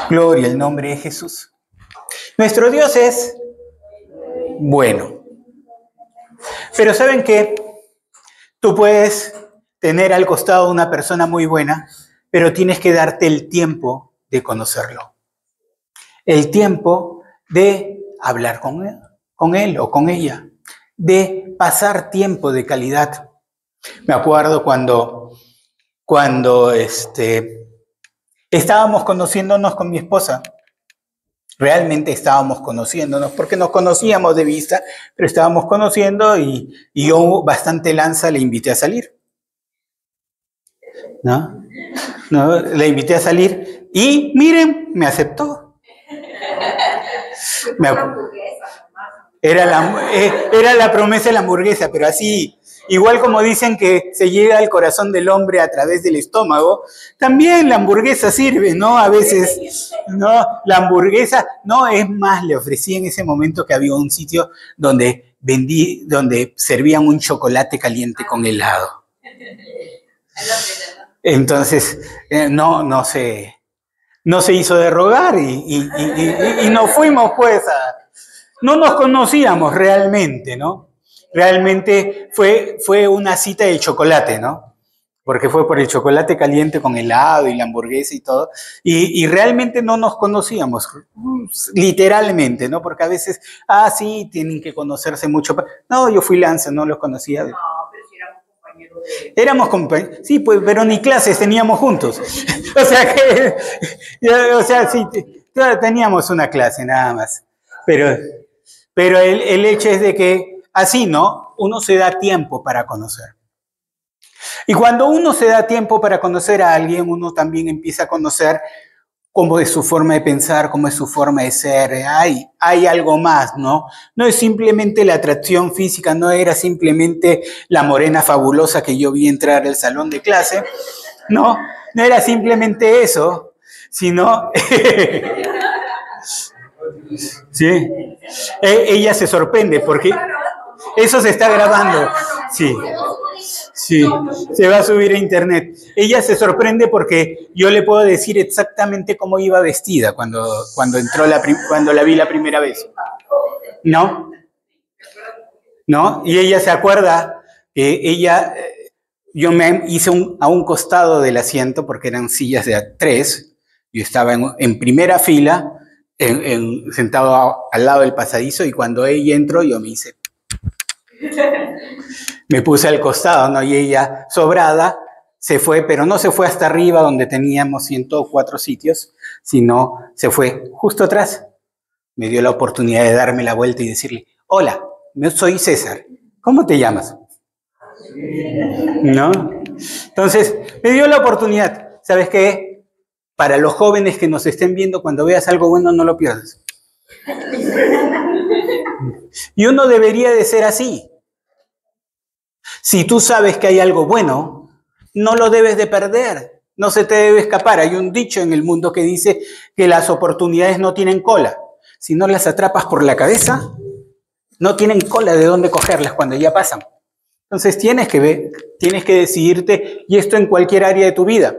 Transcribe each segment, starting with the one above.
Gloria al nombre de Jesús. Nuestro Dios es bueno. Pero ¿saben qué? Tú puedes tener al costado una persona muy buena, pero tienes que darte el tiempo de conocerlo. El tiempo de hablar con él o con ella, de pasar tiempo de calidad. Me acuerdo cuando estábamos conociéndonos con mi esposa. Realmente estábamos conociéndonos, porque nos conocíamos de vista, pero estábamos conociendo y yo bastante lanza le invité a salir. ¿No? Le invité a salir y miren, me aceptó. Era la promesa de la hamburguesa, pero así, igual como dicen que se llega al corazón del hombre a través del estómago, también la hamburguesa sirve, ¿no? A veces, ¿no? La hamburguesa, no, es más, le ofrecí en ese momento que había un sitio donde servían un chocolate caliente con helado. Entonces, no se hizo de rogar y nos fuimos pues no nos conocíamos realmente, ¿no? Realmente fue una cita de chocolate, ¿no? Porque fue por el chocolate caliente con helado y la hamburguesa y todo. Y realmente no nos conocíamos, literalmente, ¿no? Porque a veces, sí, tienen que conocerse mucho. No, yo fui lanza, no los conocía. No, pero si éramos compañeros. Sí, pues, pero ni clases teníamos juntos. O sea, sí, teníamos una clase nada más. Pero el hecho es de que así, ¿no? Uno se da tiempo para conocer. Y cuando uno se da tiempo para conocer a alguien, uno también empieza a conocer cómo es su forma de pensar, cómo es su forma de ser. Hay algo más, ¿no? No es simplemente la atracción física, no era simplemente la morena fabulosa que yo vi entrar al salón de clase, ¿no? No era simplemente eso, sino... Sí. Ella se sorprende porque eso se está grabando. Sí. Sí, se va a subir a internet. Ella se sorprende porque yo le puedo decir exactamente cómo iba vestida cuando la vi la primera vez. ¿No? ¿No? Y ella se acuerda que yo me hice a un costado del asiento porque eran sillas de 3. Yo estaba en primera fila, sentado al lado del pasadizo, y cuando ella entró yo me puse al costado, ¿no? Y ella, sobrada, se fue, pero no se fue hasta arriba donde teníamos 104 sitios, sino se fue justo atrás. Me dio la oportunidad de darme la vuelta y decirle: hola, soy César, ¿cómo te llamas? ¿No? Entonces, me dio la oportunidad. ¿Sabes qué? Para los jóvenes que nos estén viendo, cuando veas algo bueno, no lo pierdas. Y uno debería de ser así. Si tú sabes que hay algo bueno, no lo debes de perder, no se te debe escapar. Hay un dicho en el mundo que dice que las oportunidades no tienen cola. Si no las atrapas por la cabeza, no tienen cola de dónde cogerlas cuando ya pasan. Entonces tienes que decidirte, y esto en cualquier área de tu vida.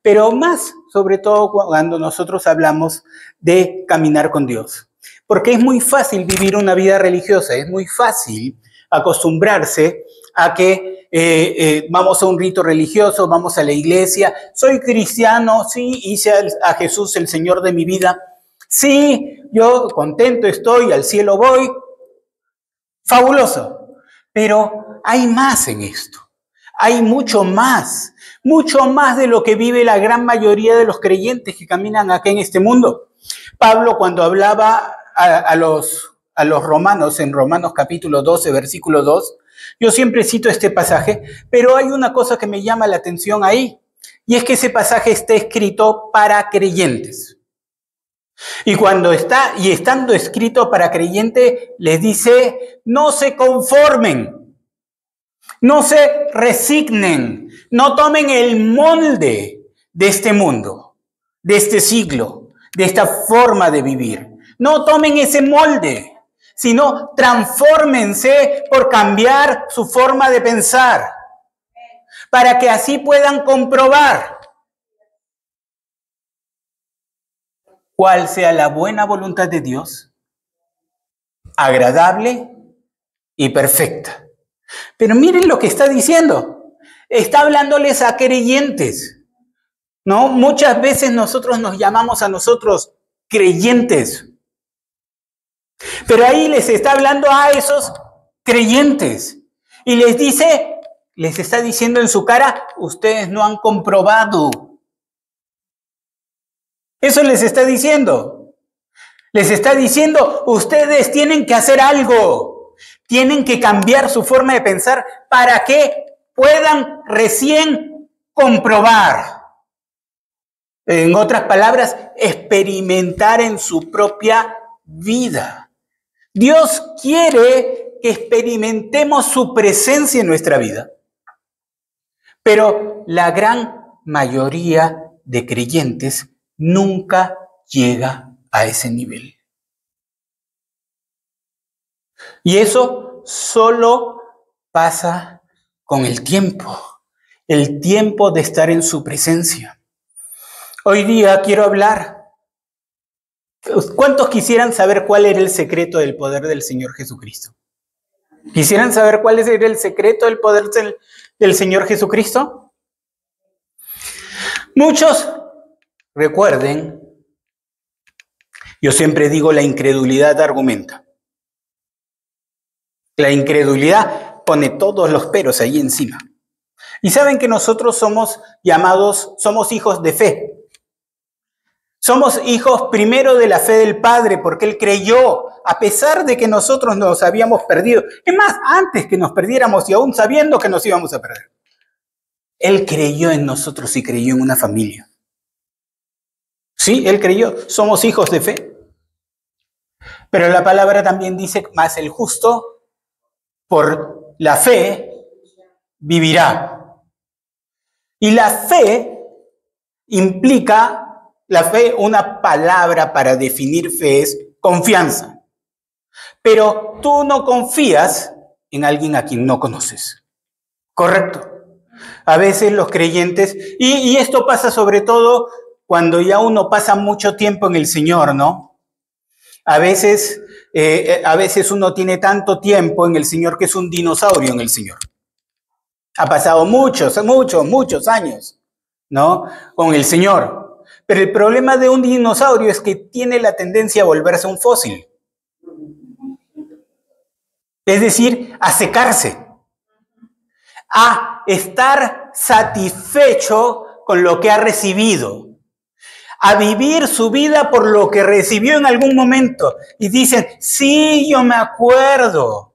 Pero más, sobre todo cuando nosotros hablamos de caminar con Dios. Porque es muy fácil vivir una vida religiosa, es muy fácil acostumbrarse a que vamos a un rito religioso, vamos a la iglesia, soy cristiano, sí, hice a Jesús el Señor de mi vida, sí, yo contento estoy, al cielo voy, fabuloso. Pero hay más en esto, hay mucho más de lo que vive la gran mayoría de los creyentes que caminan acá en este mundo. Pablo, cuando hablaba a los romanos, en Romanos capítulo 12, versículo 2, yo siempre cito este pasaje, pero hay una cosa que me llama la atención ahí, y es que ese pasaje está escrito para creyentes. Y estando escrito para creyentes, les dice: no se conformen, no se resignen, no tomen el molde de este mundo, de este siglo, de esta forma de vivir. No tomen ese molde, sino transfórmense por cambiar su forma de pensar, para que así puedan comprobar cuál sea la buena voluntad de Dios, agradable y perfecta. Pero miren lo que está diciendo. Está hablándoles a creyentes, ¿no? Muchas veces nosotros nos llamamos a nosotros creyentes. Pero ahí les está hablando a esos creyentes. Y les está diciendo en su cara, ustedes no han comprobado. Eso les está diciendo. Les está diciendo, ustedes tienen que hacer algo. Tienen que cambiar su forma de pensar para que puedan recién comprobar. En otras palabras, experimentar en su propia vida. Dios quiere que experimentemos su presencia en nuestra vida. Pero la gran mayoría de creyentes nunca llega a ese nivel. Y eso solo pasa con el tiempo de estar en su presencia. Hoy día quiero hablar. ¿Cuántos quisieran saber cuál era el secreto del poder del Señor Jesucristo? ¿Quisieran saber cuál era el secreto del poder del Señor Jesucristo? Muchos, recuerden, yo siempre digo, la incredulidad argumenta. La incredulidad pone todos los peros ahí encima. Y saben que nosotros somos hijos de fe. Somos hijos primero de la fe del Padre, porque Él creyó, a pesar de que nosotros nos habíamos perdido. Es más, antes que nos perdiéramos y aún sabiendo que nos íbamos a perder. Él creyó en nosotros y creyó en una familia. Sí, Él creyó. Somos hijos de fe. Pero la palabra también dice, más el justo por la fe vivirá. Y la fe implica... La fe, una palabra para definir fe es confianza. Pero tú no confías en alguien a quien no conoces. ¿Correcto? A veces los creyentes, y esto pasa sobre todo cuando ya uno pasa mucho tiempo en el Señor, ¿no? A veces uno tiene tanto tiempo en el Señor que es un dinosaurio en el Señor. Ha pasado muchos años, ¿no? Con el Señor. Pero el problema de un dinosaurio es que tiene la tendencia a volverse un fósil. Es decir, a secarse, a estar satisfecho con lo que ha recibido, a vivir su vida por lo que recibió en algún momento. Y dicen, sí, yo me acuerdo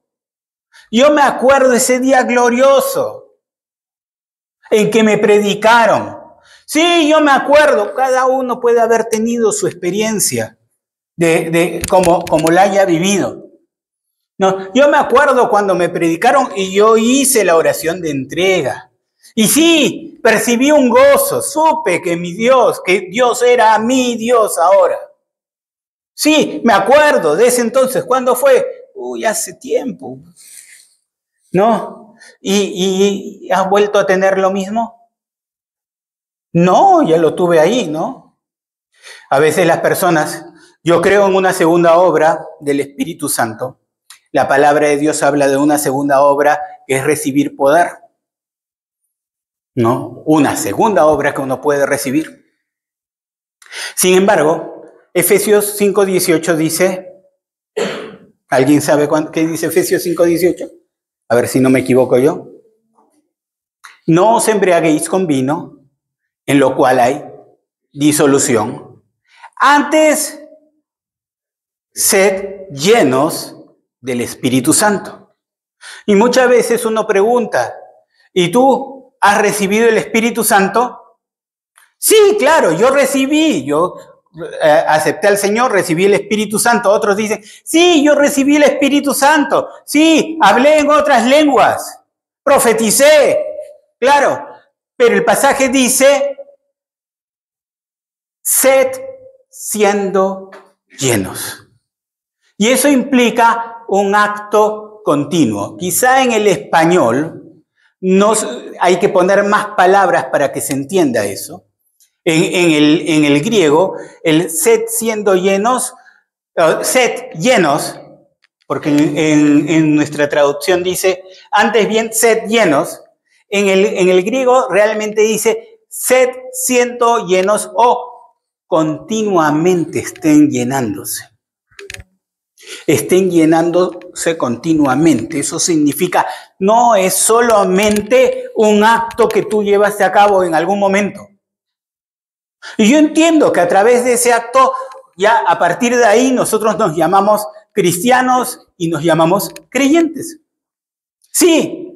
ese día glorioso en que me predicaron. Sí, yo me acuerdo, cada uno puede haber tenido su experiencia de como la haya vivido. No, yo me acuerdo cuando me predicaron y yo hice la oración de entrega. Y sí, percibí un gozo, supe que que Dios era mi Dios ahora. Sí, me acuerdo de ese entonces. ¿Cuándo fue? Hace tiempo. ¿No? ¿Y has vuelto a tener lo mismo? No, ya lo tuve ahí, ¿no? A veces las personas, yo creo en una segunda obra del Espíritu Santo. La palabra de Dios habla de una segunda obra que es recibir poder, ¿no? Una segunda obra que uno puede recibir. Sin embargo, Efesios 5:18 dice, ¿alguien sabe qué dice Efesios 5:18? A ver si no me equivoco yo. No os embriaguéis con vino, en lo cual hay disolución. Antes, sed llenos del Espíritu Santo. Y muchas veces uno pregunta, ¿y tú has recibido el Espíritu Santo? Sí, claro, yo acepté al Señor, recibí el Espíritu Santo. Otros dicen, sí, yo recibí el Espíritu Santo. Sí, hablé en otras lenguas, profeticé. Claro, pero el pasaje dice, sed siendo llenos. Y eso implica un acto continuo. Quizá en el español hay que poner más palabras para que se entienda eso. En el griego, el sed siendo llenos, sed llenos, porque en nuestra traducción dice, antes bien, sed llenos. En el griego realmente dice, sed siendo llenos o continuamente estén llenándose. Estén llenándose continuamente. Eso significa, no es solamente un acto que tú llevaste a cabo en algún momento. Y yo entiendo que a través de ese acto, ya a partir de ahí, nosotros nos llamamos cristianos y nos llamamos creyentes. Sí,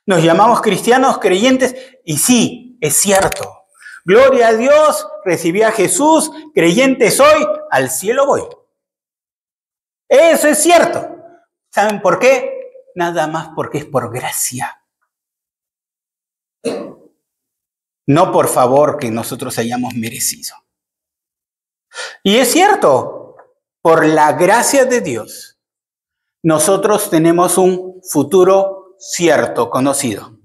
nos llamamos cristianos, creyentes, y sí, es cierto. Gloria a Dios, recibí a Jesús, creyente soy, al cielo voy. Eso es cierto. ¿Saben por qué? Nada más porque es por gracia. No por favor que nosotros hayamos merecido. Y es cierto, por la gracia de Dios, nosotros tenemos un futuro cierto, conocido.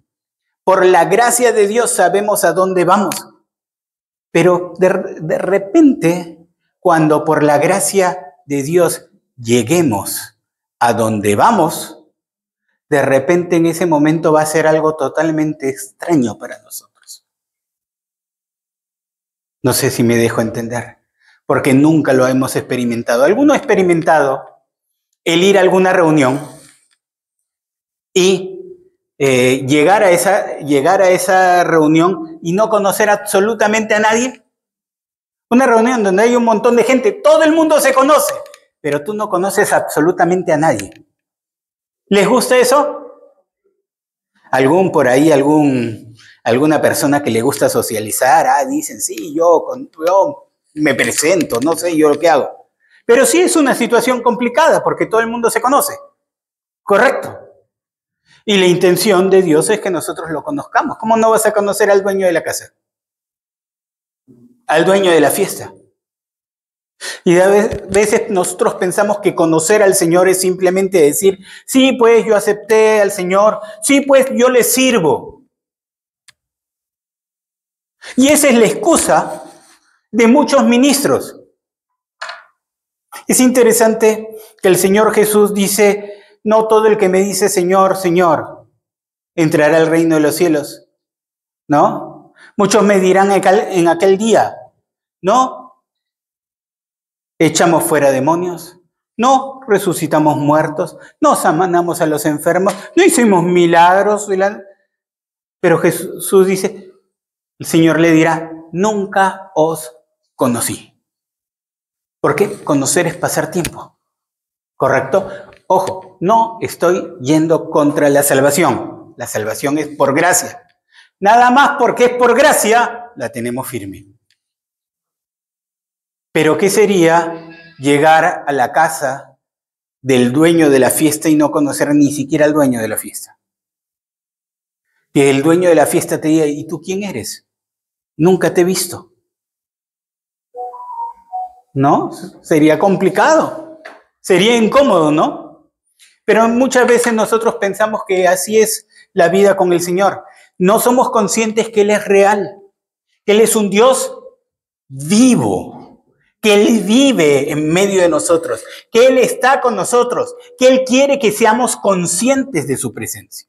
Por la gracia de Dios sabemos a dónde vamos. Pero de repente, cuando por la gracia de Dios lleguemos a donde vamos, de repente en ese momento va a ser algo totalmente extraño para nosotros. No sé si me dejo entender, porque nunca lo hemos experimentado. ¿Alguno ha experimentado el ir a alguna reunión y llegar a esa reunión y no conocer absolutamente a nadie? Una reunión donde hay un montón de gente, todo el mundo se conoce, pero tú no conoces absolutamente a nadie. ¿Les gusta eso? Alguna persona que le gusta socializar, dicen, sí, yo me presento, no sé yo lo que hago. Pero sí es una situación complicada porque todo el mundo se conoce, ¿correcto? Y la intención de Dios es que nosotros lo conozcamos. ¿Cómo no vas a conocer al dueño de la casa? Al dueño de la fiesta. Y a veces nosotros pensamos que conocer al Señor es simplemente decir, sí, pues yo acepté al Señor, sí, pues yo le sirvo. Y esa es la excusa de muchos ministros. Es interesante que el Señor Jesús dice, no todo el que me dice Señor, Señor, entrará al reino de los cielos, ¿no? Muchos me dirán en aquel día, ¿no? Echamos fuera demonios, no resucitamos muertos, no sanamos a los enfermos, no hicimos milagros. Pero Jesús dice, el Señor le dirá, nunca os conocí. ¿Por qué? Conocer es pasar tiempo, ¿correcto? Ojo, no estoy yendo contra la salvación. La salvación es por gracia. Nada más porque es por gracia, la tenemos firme. Pero ¿qué sería llegar a la casa del dueño de la fiesta y no conocer ni siquiera al dueño de la fiesta? Que el dueño de la fiesta te diga, ¿y tú quién eres? Nunca te he visto. ¿No? Sería complicado. Sería incómodo, ¿no? Pero muchas veces nosotros pensamos que así es la vida con el Señor. No somos conscientes que Él es real, que Él es un Dios vivo, que Él vive en medio de nosotros, que Él está con nosotros, que Él quiere que seamos conscientes de su presencia.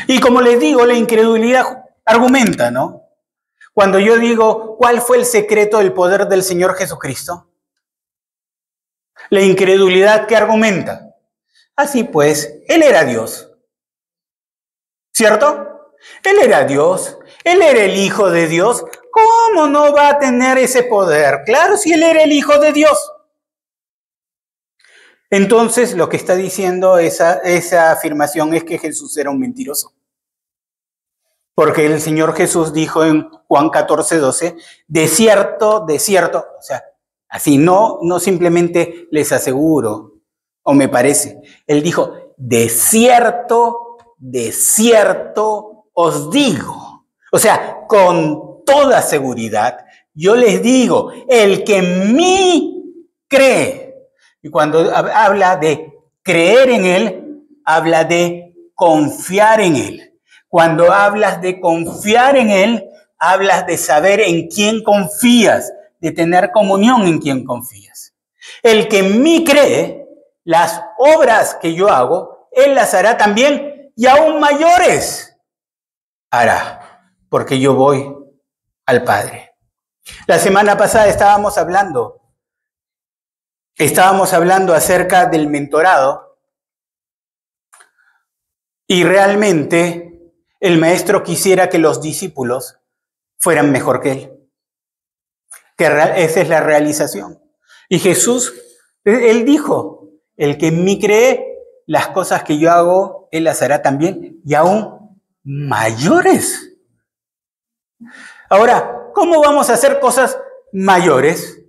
Y como les digo, la incredulidad argumenta, ¿no? Cuando yo digo, ¿cuál fue el secreto del poder del Señor Jesucristo? La incredulidad que argumenta. Así pues, Él era Dios, ¿cierto? Él era Dios, Él era el Hijo de Dios. ¿Cómo no va a tener ese poder? Claro, si Él era el Hijo de Dios. Entonces, lo que está diciendo esa afirmación es que Jesús era un mentiroso. Porque el Señor Jesús dijo en Juan 14:12, de cierto, o sea, así no simplemente les aseguro o me parece. Él dijo, de cierto os digo. O sea, con toda seguridad, yo les digo, el que en mí cree. Y cuando habla de creer en Él, habla de confiar en Él. Cuando hablas de confiar en Él, hablas de saber en quién confías, de tener comunión en quien confías. El que en mí cree, las obras que yo hago, él las hará también y aún mayores hará, porque yo voy al Padre. La semana pasada estábamos hablando acerca del mentorado y realmente el maestro quisiera que los discípulos fueran mejor que él. Esa es la realización. Y Jesús, él dijo, el que en mí cree, las cosas que yo hago, él las hará también y aún mayores. Ahora, ¿cómo vamos a hacer cosas mayores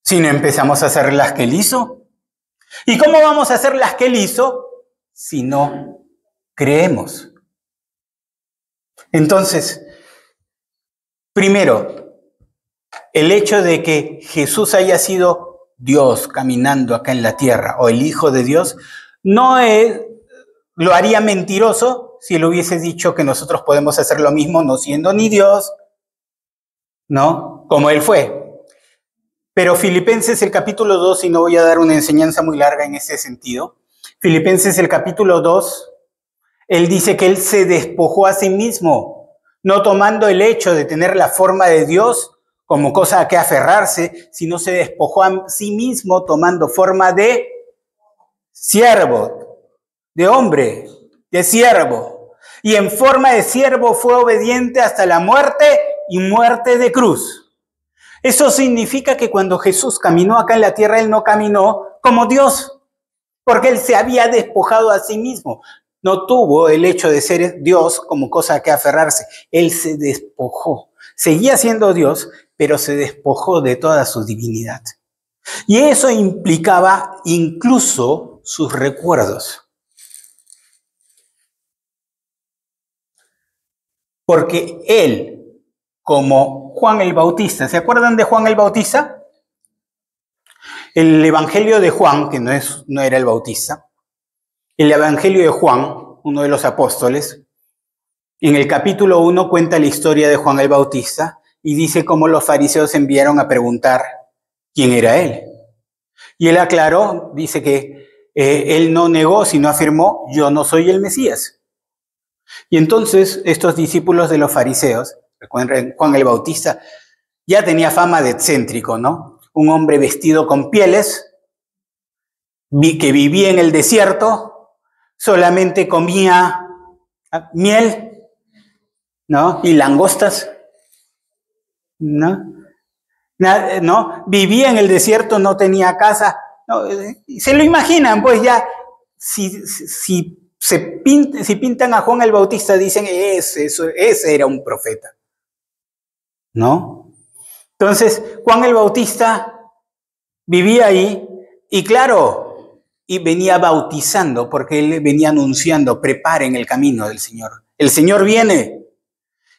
si no empezamos a hacer las que él hizo? ¿Y cómo vamos a hacer las que él hizo si no creemos? Entonces, primero, el hecho de que Jesús haya sido Dios caminando acá en la tierra o el Hijo de Dios, lo haría mentiroso si le hubiese dicho que nosotros podemos hacer lo mismo no siendo ni Dios, ¿no? Como Él fue. Pero Filipenses el capítulo 2, y no voy a dar una enseñanza muy larga en ese sentido, Filipenses el capítulo 2, Él dice que Él se despojó a sí mismo, no tomando el hecho de tener la forma de Dios como cosa a que aferrarse, sino se despojó a sí mismo tomando forma de siervo, de hombre, de siervo. Y en forma de siervo fue obediente hasta la muerte y muerte de cruz. Eso significa que cuando Jesús caminó acá en la tierra, Él no caminó como Dios, porque Él se había despojado a sí mismo. No tuvo el hecho de ser Dios como cosa a que aferrarse. Él se despojó. Seguía siendo Dios, pero se despojó de toda su divinidad. Y eso implicaba incluso sus recuerdos. Porque él, como Juan el Bautista, ¿se acuerdan de Juan el Bautista? El Evangelio de Juan, que no era el Bautista, el Evangelio de Juan, uno de los apóstoles, en el capítulo 1 cuenta la historia de Juan el Bautista y dice cómo los fariseos enviaron a preguntar quién era él. Y él aclaró, dice que él no negó, sino afirmó, yo no soy el Mesías. Y entonces estos discípulos de los fariseos, recuerden, Juan el Bautista ya tenía fama de excéntrico, ¿no? Un hombre vestido con pieles, que vivía en el desierto, solamente comía miel, ¿no? Y langostas, ¿no? ¿No? Vivía en el desierto, no tenía casa. ¿No? Se lo imaginan, pues ya, si pintan a Juan el Bautista, dicen, ese era un profeta, ¿no? Entonces, Juan el Bautista vivía ahí y claro, y venía bautizando, porque él venía anunciando, preparen el camino del Señor. El Señor viene.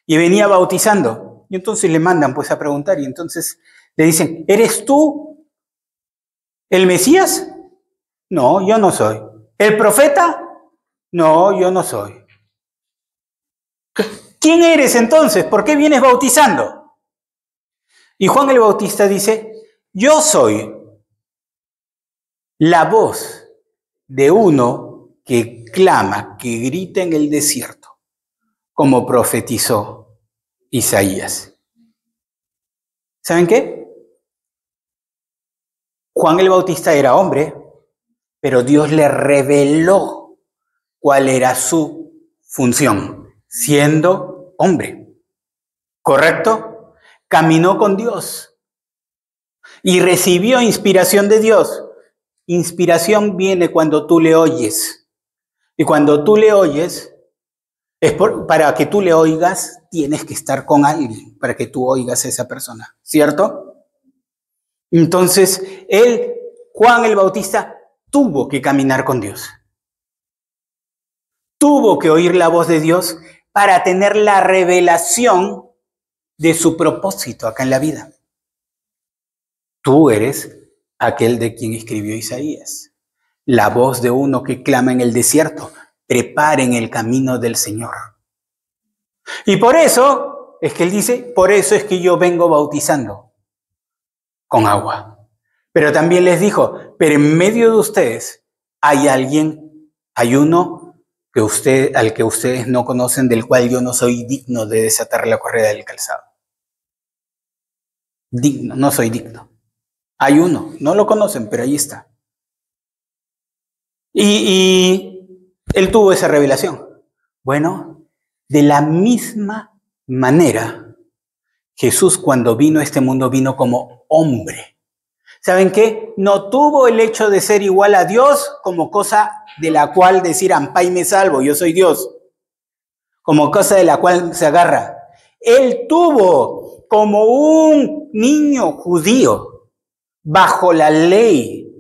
Y venía bautizando. Y entonces le mandan pues a preguntar. Y entonces le dicen, ¿eres tú el Mesías? No, yo no soy. ¿El profeta? No, yo no soy. ¿Quién eres entonces? ¿Por qué vienes bautizando? Y Juan el Bautista dice, yo soy la voz de uno que clama, que grita en el desierto, como profetizó Isaías. ¿Saben qué? Juan el Bautista era hombre, pero Dios le reveló cuál era su función, siendo hombre. ¿Correcto? Caminó con Dios y recibió inspiración de Dios. Inspiración viene cuando tú le oyes. Y cuando tú le oyes, para que tú le oigas, tienes que estar con alguien para que tú oigas a esa persona, ¿cierto? Entonces, Juan el Bautista, tuvo que caminar con Dios. Tuvo que oír la voz de Dios para tener la revelación de su propósito acá en la vida. Tú eres aquel de quien escribió Isaías, la voz de uno que clama en el desierto, preparen el camino del Señor. Y por eso es que él dice, por eso es que yo vengo bautizando con agua. Pero también les dijo, pero en medio de ustedes hay alguien, hay uno al que ustedes no conocen, del cual yo no soy digno de desatar la correa del calzado. Digno, no soy digno. Hay uno, no lo conocen, pero ahí está. Y él tuvo esa revelación. Bueno, de la misma manera, Jesús cuando vino a este mundo vino como hombre. ¿Saben qué? No tuvo el hecho de ser igual a Dios como cosa de la cual decir, ampay me salvo, yo soy Dios. Como cosa de la cual se agarra. Él tuvo como un niño judío bajo la ley.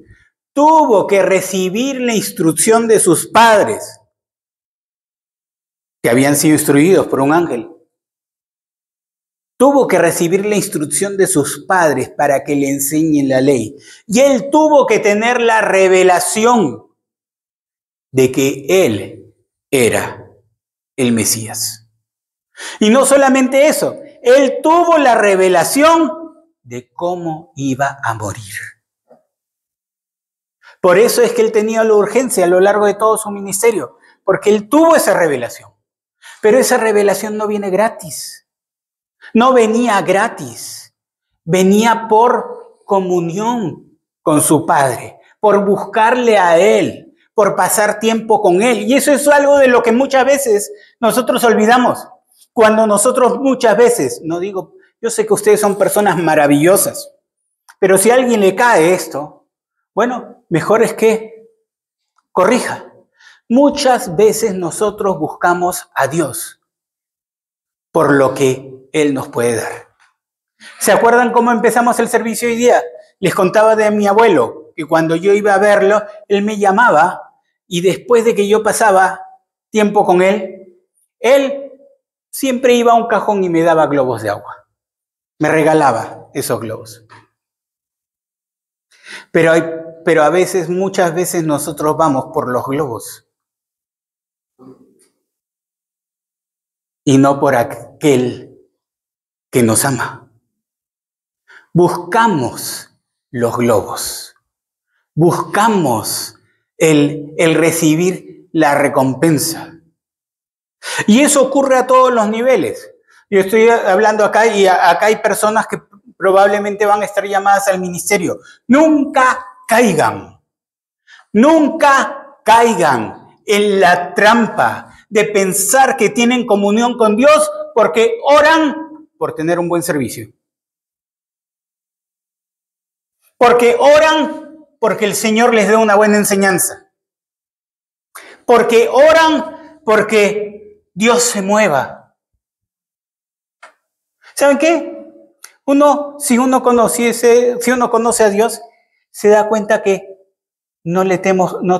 Tuvo que recibir la instrucción de sus padres, que habían sido instruidos por un ángel. Tuvo que recibir la instrucción de sus padres para que le enseñen la ley. Y él tuvo que tener la revelación de que él era el Mesías. Y no solamente eso, él tuvo la revelación de cómo iba a morir. Por eso es que él tenía la urgencia a lo largo de todo su ministerio, porque él tuvo esa revelación. Pero esa revelación no viene gratis. No venía gratis. Venía por comunión con su Padre, por buscarle a Él, por pasar tiempo con Él. Y eso es algo de lo que muchas veces nosotros olvidamos. Cuando nosotros muchas veces, no digo, yo sé que ustedes son personas maravillosas, pero si a alguien le cae esto, bueno, mejor es que corrija. Muchas veces nosotros buscamos a Dios por lo que Él nos puede dar. ¿Se acuerdan cómo empezamos el servicio hoy día? Les contaba de mi abuelo, que cuando yo iba a verlo, él me llamaba y después de que yo pasaba tiempo con él siempre iba a un cajón y me daba globos de agua. Me regalaba esos globos. Pero a veces, muchas veces nosotros vamos por los globos y no por aquel que nos ama. Buscamos los globos, buscamos el recibir la recompensa. Y eso ocurre a todos los niveles. Yo estoy hablando acá y acá hay personas que probablemente van a estar llamadas al ministerio. Nunca caigan en la trampa de pensar que tienen comunión con Dios porque oran por tener un buen servicio. Porque oran porque el Señor les dé una buena enseñanza. Porque oran porque Dios se mueva. ¿Saben qué? Si uno conoce a Dios, se da cuenta que no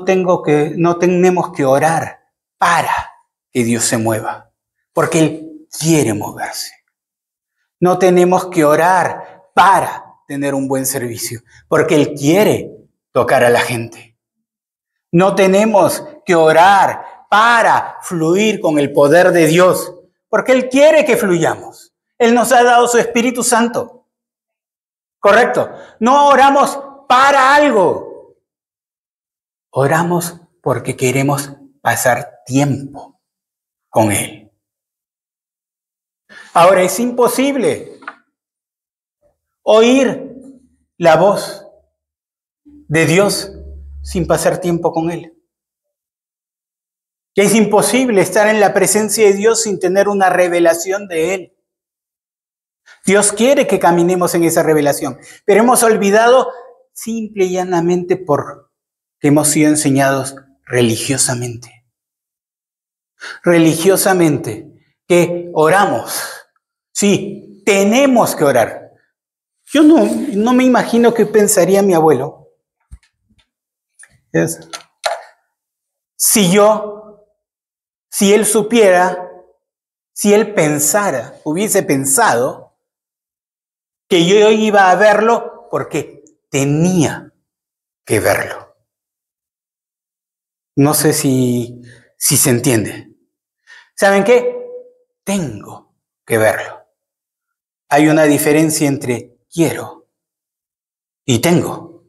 tenemos que orar para que Dios se mueva, porque Él quiere moverse. No tenemos que orar para tener un buen servicio, porque Él quiere tocar a la gente. No tenemos que orar para fluir con el poder de Dios, porque Él quiere que fluyamos. Él nos ha dado su Espíritu Santo. ¿Correcto? No oramos para algo. Oramos porque queremos pasar tiempo con Él. Ahora, es imposible oír la voz de Dios sin pasar tiempo con Él. Que es imposible estar en la presencia de Dios sin tener una revelación de Él. Dios quiere que caminemos en esa revelación, pero hemos olvidado simple y llanamente porque hemos sido enseñados religiosamente. Religiosamente, que oramos. Sí, tenemos que orar. Yo no me imagino qué pensaría mi abuelo. Si él supiera, si él hubiese pensado que yo iba a verlo porque tenía que verlo. No sé si se entiende. ¿Saben qué? tengo que verlo. Hay una diferencia entre quiero y tengo.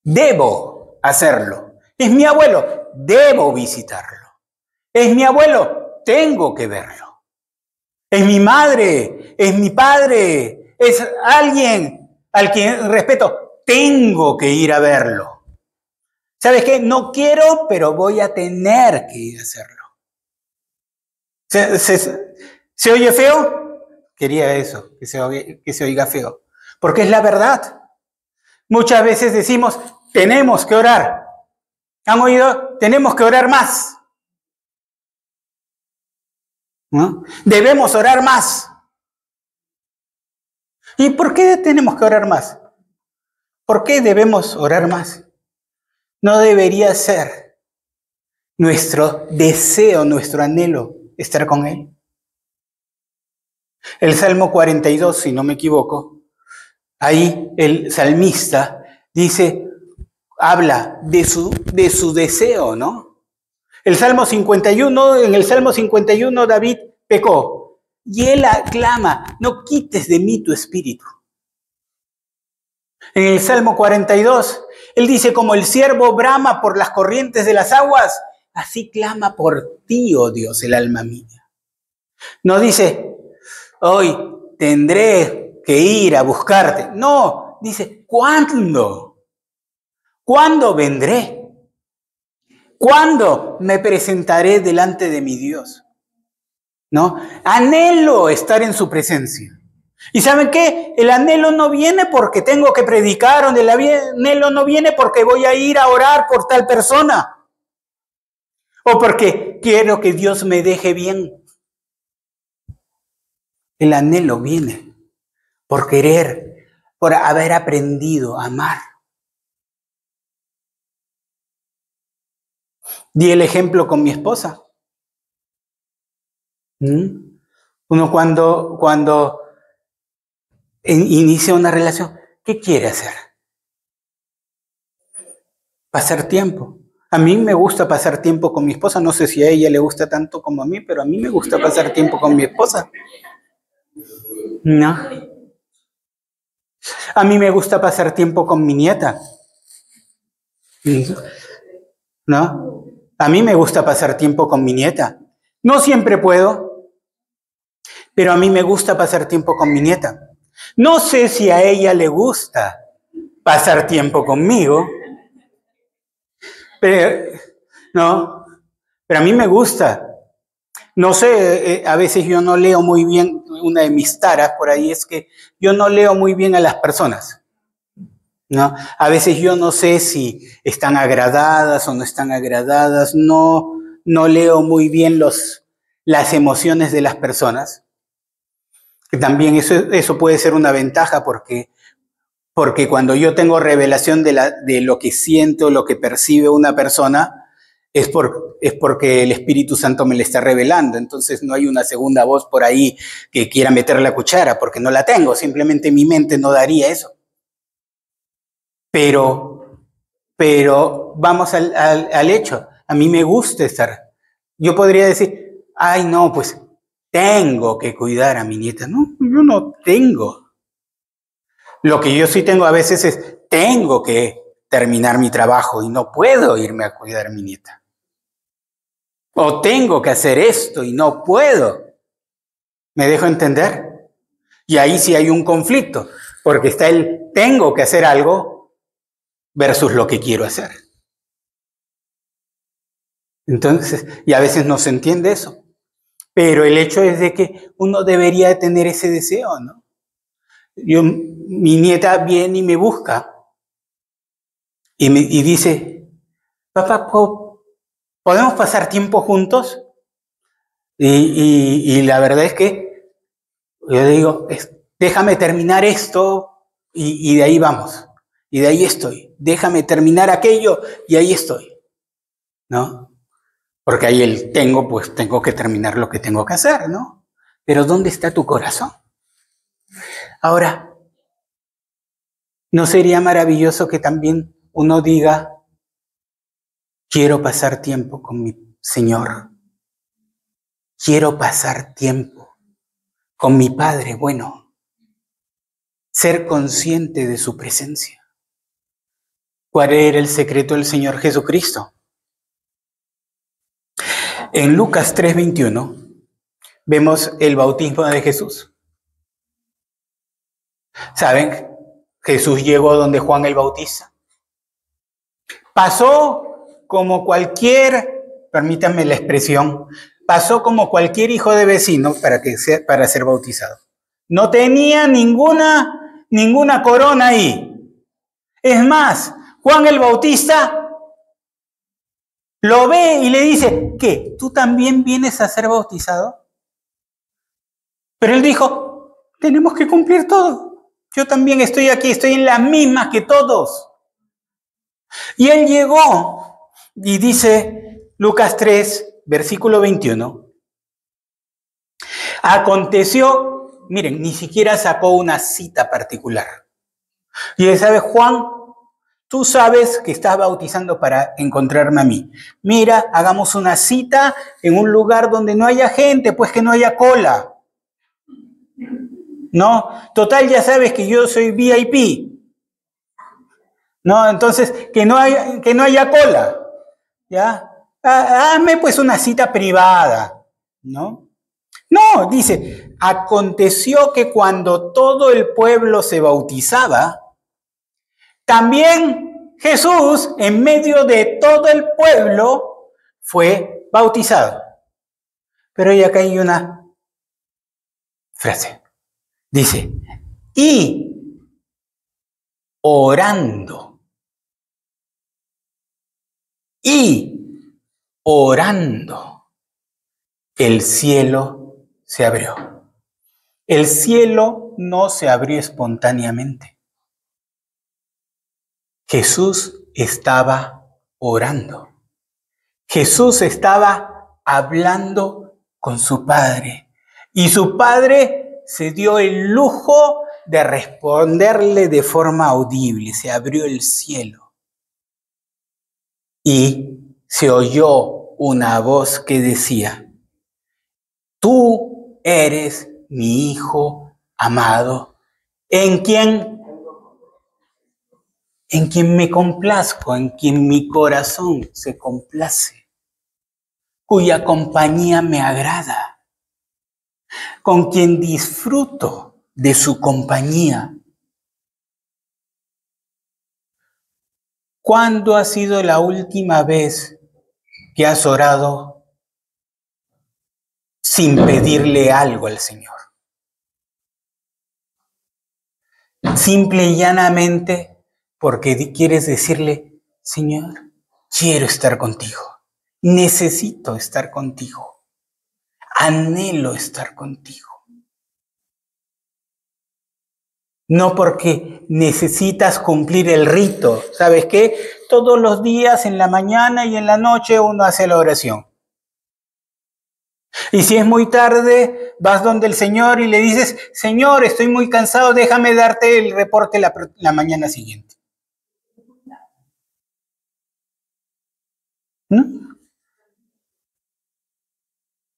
Debo hacerlo. Es mi abuelo, debo visitarlo. Es mi abuelo, tengo que verlo. Es mi madre, es mi padre, es alguien al que respeto, tengo que ir a verlo. ¿Sabes qué? No quiero, pero voy a tener que ir a hacerlo. ¿Se oye feo? Quería eso, que se oiga feo. Porque es la verdad. Muchas veces decimos, tenemos que orar. ¿Han oído? Tenemos que orar más. ¿No? Debemos orar más. ¿Y por qué tenemos que orar más? ¿Por qué debemos orar más? No debería ser nuestro deseo, nuestro anhelo, estar con Él. El Salmo 42, si no me equivoco, ahí el salmista dice, habla de su deseo, ¿no? El Salmo 51, en el Salmo 51 David pecó y él aclama, no quites de mí tu espíritu. En el Salmo 42, él dice, como el ciervo brama por las corrientes de las aguas, así clama por ti, oh Dios, el alma mía. No dice, hoy tendré que ir a buscarte. No, dice, ¿cuándo? ¿Cuándo vendré? ¿Cuándo me presentaré delante de mi Dios? ¿No? Anhelo estar en su presencia. ¿Y saben qué? El anhelo no viene porque tengo que predicar, o el anhelo no viene porque voy a ir a orar por tal persona, o porque quiero que Dios me deje bien. El anhelo viene por querer, por haber aprendido a amar. Di el ejemplo con mi esposa. Uno cuando inicia una relación, ¿qué quiere hacer? Pasar tiempo. A mí me gusta pasar tiempo con mi esposa. No sé si a ella le gusta tanto como a mí, pero a mí me gusta pasar tiempo con mi esposa. ¿No? A mí me gusta pasar tiempo con mi nieta. ¿No? A mí me gusta pasar tiempo con mi nieta. No siempre puedo, pero a mí me gusta pasar tiempo con mi nieta. No sé si a ella le gusta pasar tiempo conmigo, pero, ¿no? Pero a mí me gusta. No sé, a veces yo no leo muy bien, una de mis taras por ahí es que yo no leo muy bien a las personas, ¿no? A veces yo no sé si están agradadas o no están agradadas, no leo muy bien las emociones de las personas. Que también eso puede ser una ventaja porque cuando yo tengo revelación de lo que siento, lo que percibe una persona, es porque el Espíritu Santo me le está revelando. Entonces no hay una segunda voz por ahí que quiera meter la cuchara, porque no la tengo. Simplemente mi mente no daría eso. Pero vamos al hecho. A mí me gusta estar. Yo podría decir, ay no, pues tengo que cuidar a mi nieta. No, yo no tengo. Lo que yo sí tengo a veces es, tengo que terminar mi trabajo y no puedo irme a cuidar a mi nieta. O tengo que hacer esto y no puedo. ¿Me dejo entender? Y ahí sí hay un conflicto, porque está el tengo que hacer algo versus lo que quiero hacer. Entonces, y a veces no se entiende eso. Pero el hecho es de que uno debería tener ese deseo, ¿no? Mi nieta viene y me busca y dice, papá, ¿podemos pasar tiempo juntos? Y la verdad es que yo digo, déjame terminar esto y de ahí vamos. Y de ahí estoy. Déjame terminar aquello y ahí estoy. ¿No? Porque ahí pues tengo que terminar lo que tengo que hacer, ¿no? Pero ¿dónde está tu corazón? Ahora, ¿no sería maravilloso que también uno diga, quiero pasar tiempo con mi Señor? Quiero pasar tiempo con mi Padre bueno, ser consciente de su presencia. ¿Cuál era el secreto del Señor Jesucristo? En Lucas 3:21 vemos el bautismo de Jesús. ¿Saben? Jesús llegó donde Juan el Bautista. Pasó como cualquier, permítanme la expresión, pasó como cualquier hijo de vecino para ser bautizado. No tenía ninguna corona ahí. Es más, Juan el Bautista lo ve y le dice, ¿qué? ¿Tú también vienes a ser bautizado? Pero él dijo, tenemos que cumplir todo. Yo también estoy aquí, estoy en las mismas que todos. Y él llegó y dice Lucas 3, versículo 21. Aconteció, miren, ni siquiera sacó una cita particular. Y él sabe, Juan, tú sabes que estás bautizando para encontrarme a mí. Mira, hagamos una cita en un lugar donde no haya gente, pues que no haya cola. ¿No? Total, ya sabes que yo soy VIP. ¿No? Entonces, que no haya cola. ¿Ya? Hazme pues una cita privada. ¿No? No, dice, aconteció que cuando todo el pueblo se bautizaba, también Jesús, en medio de todo el pueblo, fue bautizado. Pero ahí acá hay una frase. Dice, y orando, el cielo se abrió. El cielo no se abrió espontáneamente. Jesús estaba orando. Jesús estaba hablando con su Padre. Y su Padre se dio el lujo de responderle de forma audible. Se abrió el cielo. Y se oyó una voz que decía, tú eres mi Hijo amado, en quien me complazco, en quien mi corazón se complace, cuya compañía me agrada, con quien disfruto de su compañía. ¿Cuándo ha sido la última vez que has orado sin pedirle algo al Señor? Simple y llanamente porque quieres decirle, Señor, quiero estar contigo, necesito estar contigo, anhelo estar contigo. No porque necesitas cumplir el rito. ¿Sabes qué? Todos los días, en la mañana y en la noche, uno hace la oración. Y si es muy tarde, vas donde el Señor y le dices, Señor, estoy muy cansado, déjame darte el reporte la mañana siguiente.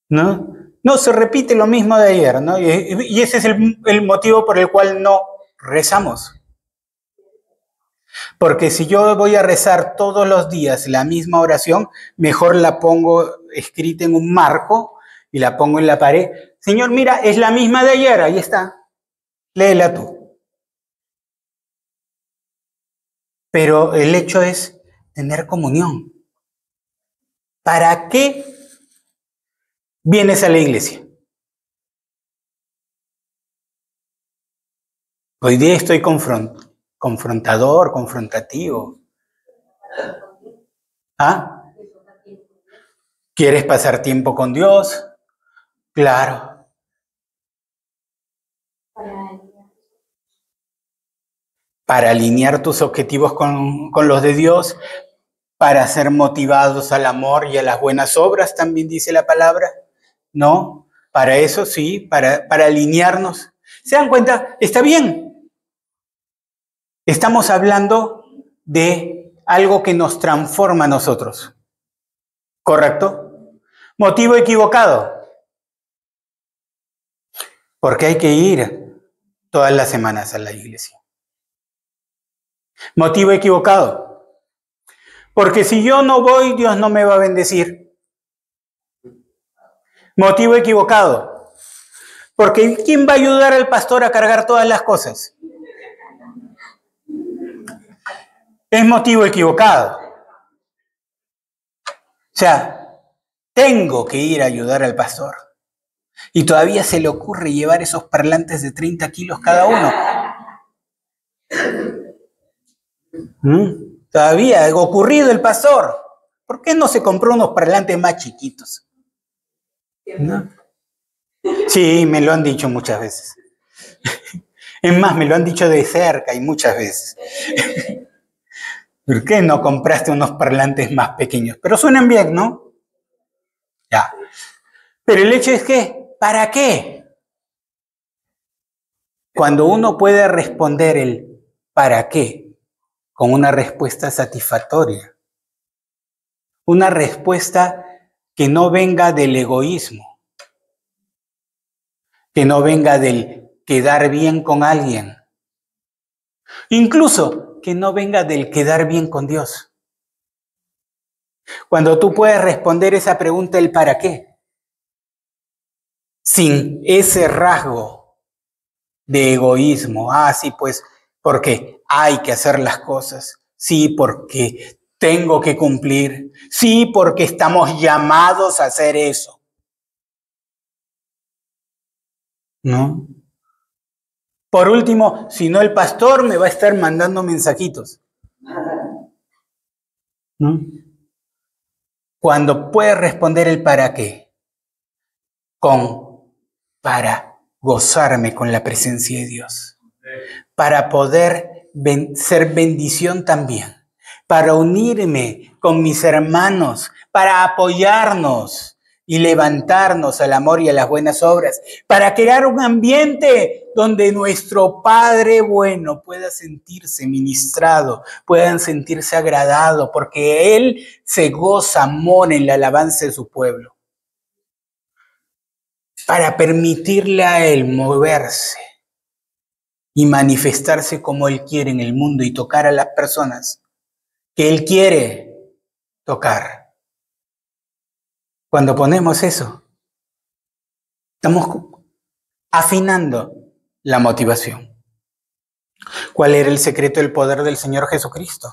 ¿No? No, se repite lo mismo de ayer, ¿no? Y ese es el motivo por el cual no rezamos. Porque si yo voy a rezar todos los días la misma oración, mejor la pongo escrita en un marco y la pongo en la pared. Señor, mira, es la misma de ayer, ahí está. Léela tú. Pero el hecho es tener comunión. ¿Para qué vienes a la iglesia? Hoy día estoy confrontador, confrontativo. ¿Ah? ¿Quieres pasar tiempo con Dios? Claro. Para alinear tus objetivos con los de Dios, para ser motivados al amor y a las buenas obras, también dice la palabra, ¿no? Para eso sí, para alinearnos. ¿Se dan cuenta? Está bien. Estamos hablando de algo que nos transforma a nosotros. ¿Correcto? Motivo equivocado. Porque hay que ir todas las semanas a la iglesia. Motivo equivocado. Porque si yo no voy, Dios no me va a bendecir. Motivo equivocado. Porque ¿quién va a ayudar al pastor a cargar todas las cosas? Es motivo equivocado. O sea, tengo que ir a ayudar al pastor. Y todavía se le ocurre llevar esos parlantes de 30 kilos cada uno. Todavía ha ocurrido el pastor. ¿Por qué no se compró unos parlantes más chiquitos? ¿No? Sí, me lo han dicho muchas veces. Es más, me lo han dicho de cerca y muchas veces. ¿Por qué no compraste unos parlantes más pequeños? Pero suenan bien, ¿no? Ya. Pero el hecho es que, ¿para qué? Cuando uno puede responder el ¿para qué? Con una respuesta satisfactoria. Una respuesta que no venga del egoísmo. Que no venga del quedar bien con alguien. Incluso que no venga del quedar bien con Dios. Cuando tú puedes responder esa pregunta, el ¿para qué? Sin ese rasgo de egoísmo. Sí, pues, porque hay que hacer las cosas. Sí, porque tengo que cumplir. Sí, porque estamos llamados a hacer eso. ¿No? Por último, si no, el pastor me va a estar mandando mensajitos. ¿No? Cuando puedes responder el ¿para qué? Para gozarme con la presencia de Dios. Para poder ser bendición también. Para unirme con mis hermanos. Para apoyarnos y levantarnos al amor y a las buenas obras. Para crear un ambiente donde nuestro Padre bueno pueda sentirse ministrado, puedan sentirse agradado, porque Él se goza amor en la alabanza de su pueblo. Para permitirle a Él moverse y manifestarse como Él quiere en el mundo y tocar a las personas que Él quiere tocar. Cuando ponemos eso, estamos afinando la motivación. ¿Cuál era el secreto del poder del Señor Jesucristo?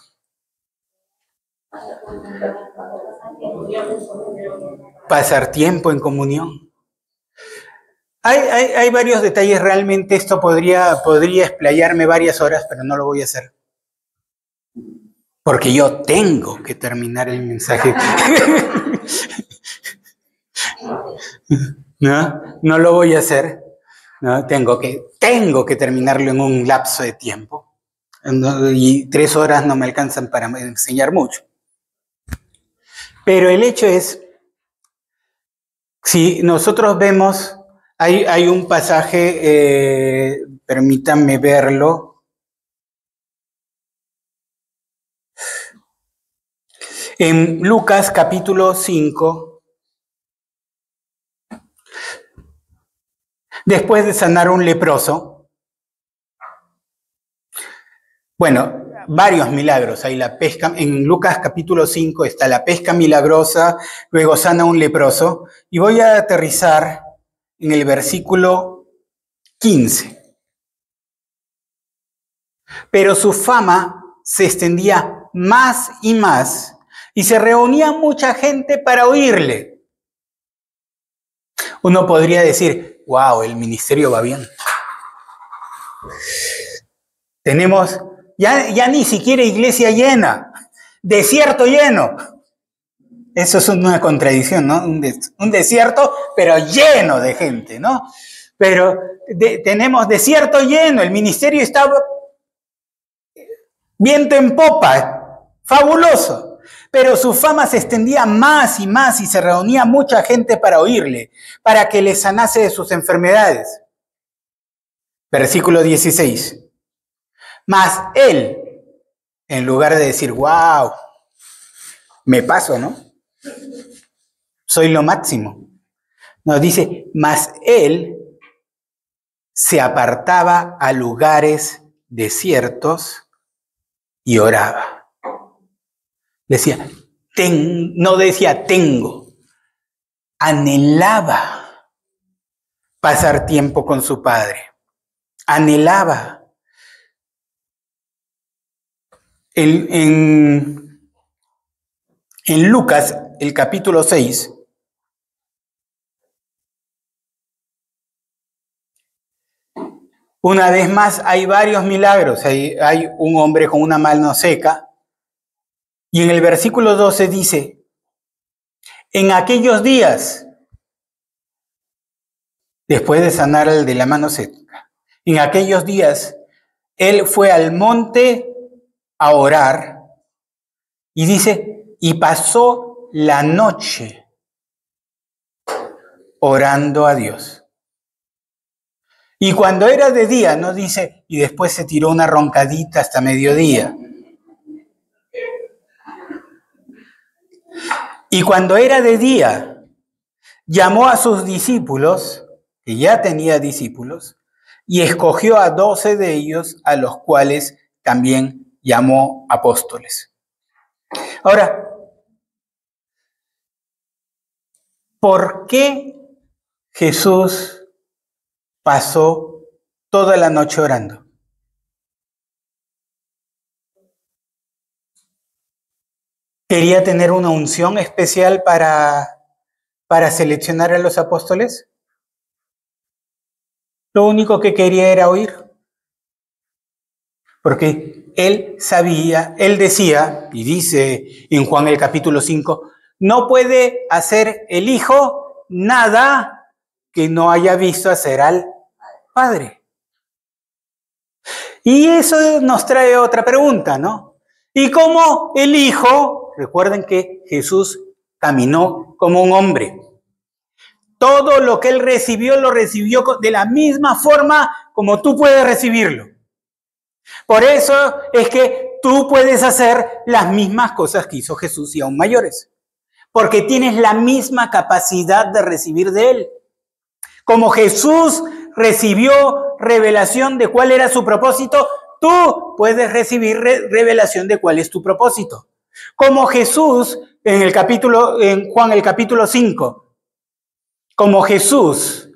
Pasar tiempo en comunión. Hay varios detalles, realmente esto podría explayarme varias horas, pero no lo voy a hacer. Porque yo tengo que terminar el mensaje. No lo voy a hacer. No, tengo que terminarlo en un lapso de tiempo. Y 3 horas no me alcanzan para enseñar mucho. Pero el hecho es, si nosotros vemos, hay un pasaje, permítanme verlo. En Lucas capítulo 5, después de sanar a un leproso, bueno, varios milagros, hay la pesca, en Lucas capítulo 5 está la pesca milagrosa, luego sana a un leproso, y voy a aterrizar en el versículo 15. Pero su fama se extendía más y se reunía mucha gente para oírle. Uno podría decir, wow, el ministerio va bien. Tenemos ya ni siquiera iglesia llena, desierto lleno. Eso es una contradicción, ¿no? Un desierto, pero lleno de gente, ¿no? Pero tenemos desierto lleno, el ministerio está viento en popa, fabuloso. Pero su fama se extendía más y se reunía mucha gente para oírle, para que le sanase de sus enfermedades. Versículo 16. Mas él, en lugar de decir, wow, me paso, ¿no? Soy lo máximo. Nos dice, mas él, se apartaba a lugares desiertos y oraba. Decía, no decía tengo, anhelaba pasar tiempo con su Padre, anhelaba. En Lucas, el capítulo 6, una vez más hay varios milagros. Hay un hombre con una mano seca. Y en el versículo 12 dice, en aquellos días, después de sanar al de la mano seca, en aquellos días, él fue al monte a orar y dice, y pasó la noche orando a Dios. Y cuando era de día, no dice, y después se tiró una roncadita hasta mediodía. Y cuando era de día, llamó a sus discípulos, que ya tenía discípulos, y escogió a 12 de ellos, a los cuales también llamó apóstoles. Ahora, ¿por qué Jesús pasó toda la noche orando? ¿Quería tener una unción especial para seleccionar a los apóstoles? Lo único que quería era oír. Porque él sabía, él decía, y dice en Juan el capítulo 5, no puede hacer el Hijo nada que no haya visto hacer al Padre. Y eso nos trae otra pregunta, ¿no? ¿Y cómo el Hijo? Recuerden que Jesús caminó como un hombre. Todo lo que él recibió, lo recibió de la misma forma como tú puedes recibirlo. Por eso es que tú puedes hacer las mismas cosas que hizo Jesús y aún mayores. Porque tienes la misma capacidad de recibir de él. Como Jesús recibió revelación de cuál era su propósito, tú puedes recibir revelación de cuál es tu propósito. Como Jesús en Juan el capítulo 5, como Jesús,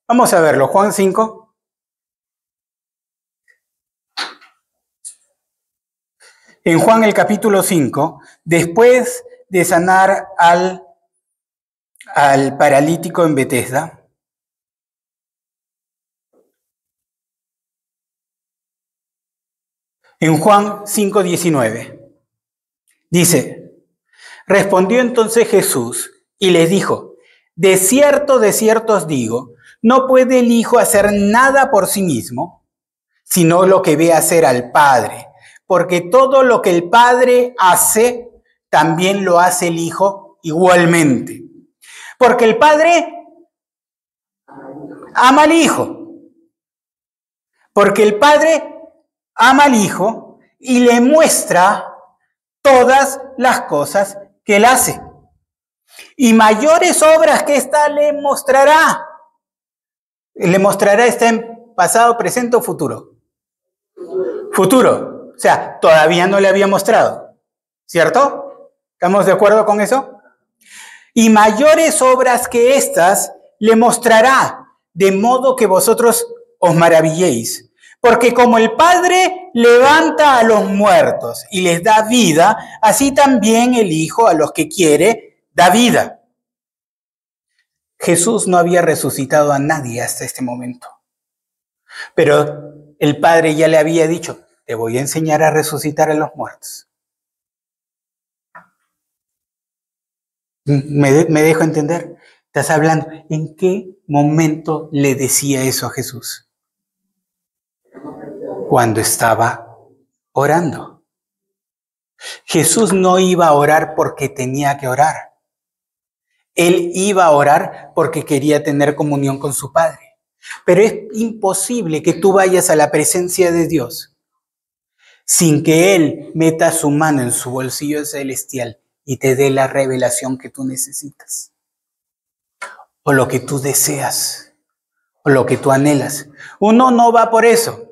vamos a verlo, Juan 5. En Juan el capítulo 5, después de sanar al paralítico en Betesda, en Juan 5:19, dice, respondió entonces Jesús y les dijo, de cierto os digo, no puede el Hijo hacer nada por sí mismo, sino lo que ve hacer al Padre. Porque todo lo que el Padre hace, también lo hace el Hijo igualmente. Porque el Padre ama al Hijo. Porque el Padre ama al Hijo y le muestra todas las cosas que él hace. Y mayores obras que ésta le mostrará. Le mostrará, está en pasado, presente o futuro. Futuro. O sea, todavía no le había mostrado, ¿cierto? ¿Estamos de acuerdo con eso? Y mayores obras que estas le mostrará, de modo que vosotros os maravilléis. Porque como el Padre levanta a los muertos y les da vida, así también el Hijo a los que quiere da vida. Jesús no había resucitado a nadie hasta este momento. Pero el Padre ya le había dicho, te voy a enseñar a resucitar a los muertos. ¿Me dejo entender? Estás hablando. ¿En qué momento le decía eso a Jesús? Cuando estaba orando. Jesús no iba a orar porque tenía que orar. Él iba a orar porque quería tener comunión con su Padre. Pero es imposible que tú vayas a la presencia de Dios sin que Él meta su mano en su bolsillo celestial y te dé la revelación que tú necesitas, o lo que tú deseas, o lo que tú anhelas. Uno no va por eso.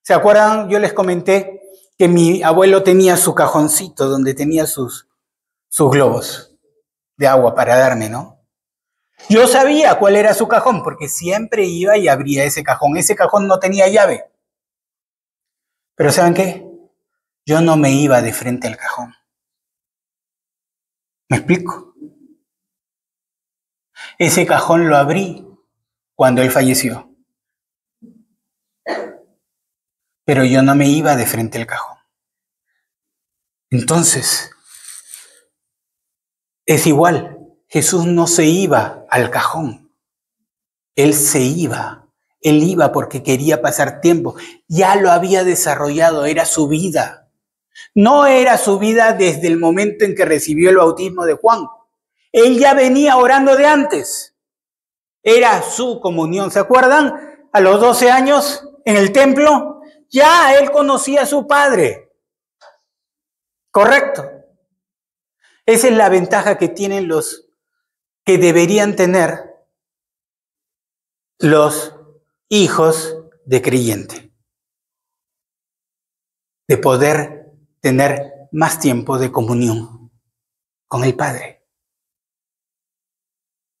¿Se acuerdan? Yo les comenté que mi abuelo tenía su cajoncito donde tenía sus globos de agua para darme, ¿no? Yo sabía cuál era su cajón porque siempre iba y abría ese cajón. Ese cajón no tenía llave. Pero ¿saben qué? Yo no me iba de frente al cajón. ¿Me explico? Ese cajón lo abrí cuando él falleció. Pero yo no me iba de frente al cajón. Entonces, es igual. Jesús no se iba al cajón. Él se iba. Él iba porque quería pasar tiempo. Ya lo había desarrollado, era su vida. No era su vida desde el momento en que recibió el bautismo de Juan. Él ya venía orando de antes. Era su comunión. ¿Se acuerdan? A los 12 años en el templo, ya él conocía a su padre. ¿Correcto? Esa es la ventaja que tienen los que deberían tener los hijos de creyente. De poder tener más tiempo de comunión con el Padre.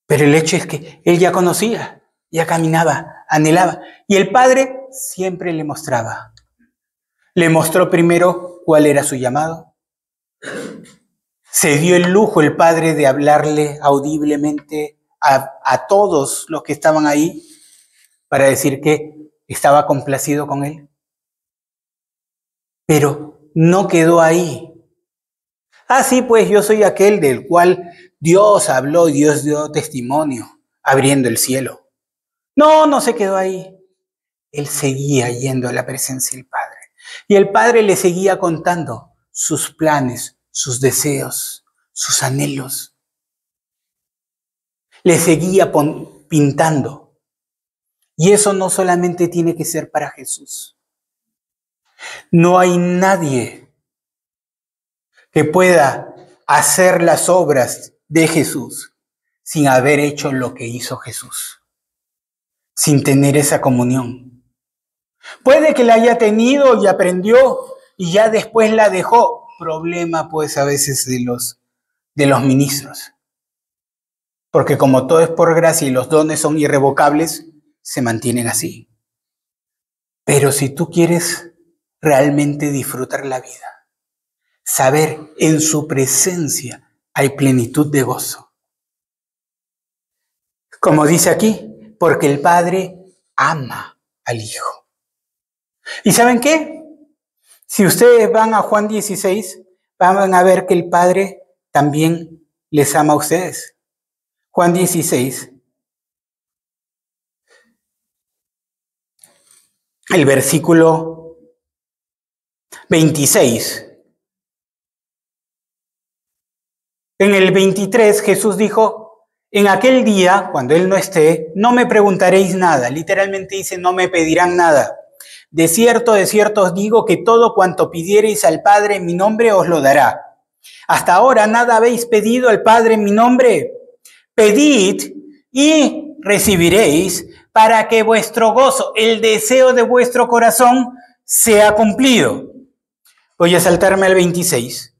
Pero el hecho es que él ya conocía, ya caminaba, anhelaba. Y el Padre siempre le mostraba. Le mostró primero cuál era su llamado. Se dio el lujo el Padre de hablarle audiblemente a todos los que estaban ahí para decir que estaba complacido con él. Pero no quedó ahí. Sí, pues yo soy aquel del cual Dios habló y Dios dio testimonio, abriendo el cielo. No se quedó ahí. Él seguía yendo a la presencia del Padre. Y el Padre le seguía contando sus planes, sus deseos, sus anhelos. Le seguía pintando. Y eso no solamente tiene que ser para Jesús. No hay nadie que pueda hacer las obras de Jesús sin haber hecho lo que hizo Jesús, sin tener esa comunión. Puede que la haya tenido y aprendió y ya después la dejó. Problema pues a veces de los ministros. Porque como todo es por gracia y los dones son irrevocables, se mantienen así. Pero si tú quieres realmente disfrutar la vida, saber en su presencia hay plenitud de gozo. Como dice aquí, porque el Padre ama al Hijo. ¿Y saben qué? Si ustedes van a Juan 16, van a ver que el Padre también les ama a ustedes. Juan 16, el versículo 26. En el 23 Jesús dijo, en aquel día, cuando Él no esté, no me preguntaréis nada. Literalmente dice, no me pedirán nada. De cierto os digo que todo cuanto pidiereis al Padre en mi nombre os lo dará. Hasta ahora nada habéis pedido al Padre en mi nombre. Pedid y recibiréis para que vuestro gozo, el deseo de vuestro corazón, sea cumplido. Voy a saltarme al 26.